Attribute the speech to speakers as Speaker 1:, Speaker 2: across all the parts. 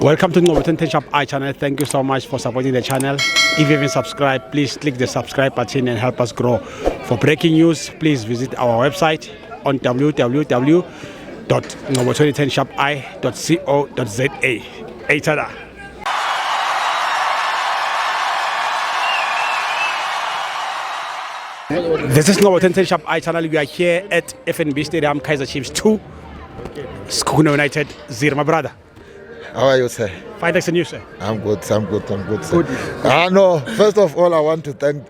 Speaker 1: Welcome to Ngoboten Shop I channel. Thank you so much for supporting the channel. If you haven't subscribed, please click the subscribe button and help us grow. For breaking news, please visit our website on www.ngoboten-shop-i.co.za. Hey, tada. This is Ngoboten Shop I channel. We are here at FNB Stadium, Kaizer Chiefs 2, Sekhukhune United 0. My brother,
Speaker 2: how are you, sir?
Speaker 1: fine, thanks, and you, sir?
Speaker 2: I'm good, sir. No, first of all, I want to thank,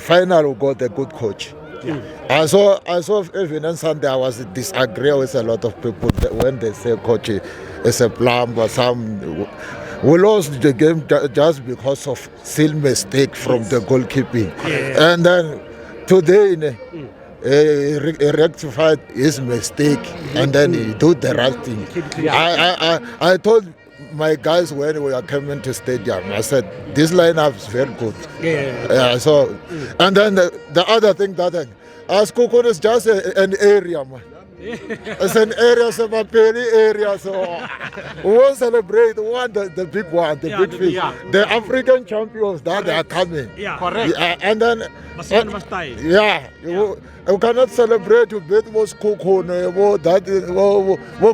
Speaker 2: finally we got a good coach.
Speaker 1: Yeah.
Speaker 2: I saw even on Sunday, I was disagree with a lot of people when they say coach is a plum or some. We lost the game just because of silly mistake from the goalkeeping.
Speaker 1: Yeah.
Speaker 2: And then today, he rectified his mistake and then he do the right thing. I told my guys when we are coming to stadium, I said this lineup is very good. And then the other thing that Sekhukhune is just an area, man. It's an area, it's a Mapeli area, so we won't celebrate the big one, the big fish. The African champions that are coming.
Speaker 1: Yeah, correct.
Speaker 2: And then you cannot celebrate to beat Sekhukhune,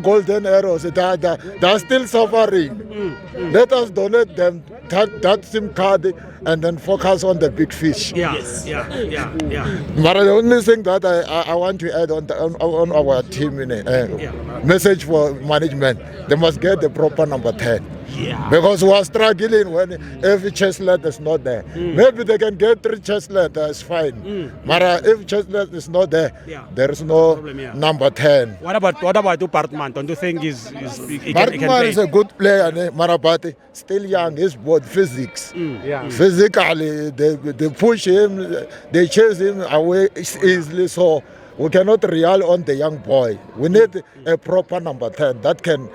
Speaker 2: golden arrows. They are still suffering. Let us donate them that SIM card and then focus on the big fish.
Speaker 1: Yeah.
Speaker 2: But the only thing that I want to add on our team, message for management, they must get the proper number 10.
Speaker 1: Yeah.
Speaker 2: Because we are struggling when every chestnut is not there. Maybe they can get 3 chestnuts, that's fine. But if chestnut is not there, there is no problem, number 10.
Speaker 1: What about Bartman? Don't you think
Speaker 2: Bartman is a good player, Marabati, still young, he's both physics. Physically, they push him, they chase him away easily, so we cannot rely on the young boy. We need a proper number 10 that can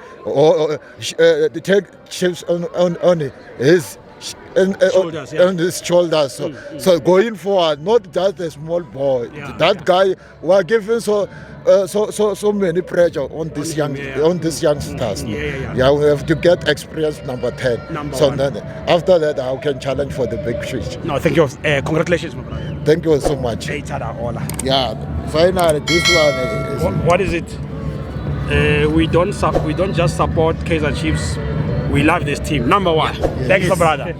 Speaker 2: take shifts on his
Speaker 1: shoulders,
Speaker 2: on his shoulders. So going forward, not just a small boy. That guy, we are giving so many pressure on this youngsters. Yeah, we have to get experience number 10. Then after that, I can challenge for the big fish.
Speaker 1: No, thank you. Congratulations, my brother.
Speaker 2: Thank you so much. Yeah, finally this one is.
Speaker 1: What is it? We don't just support Kaizer Chiefs. We love this team. Number one. Thanks, my brother.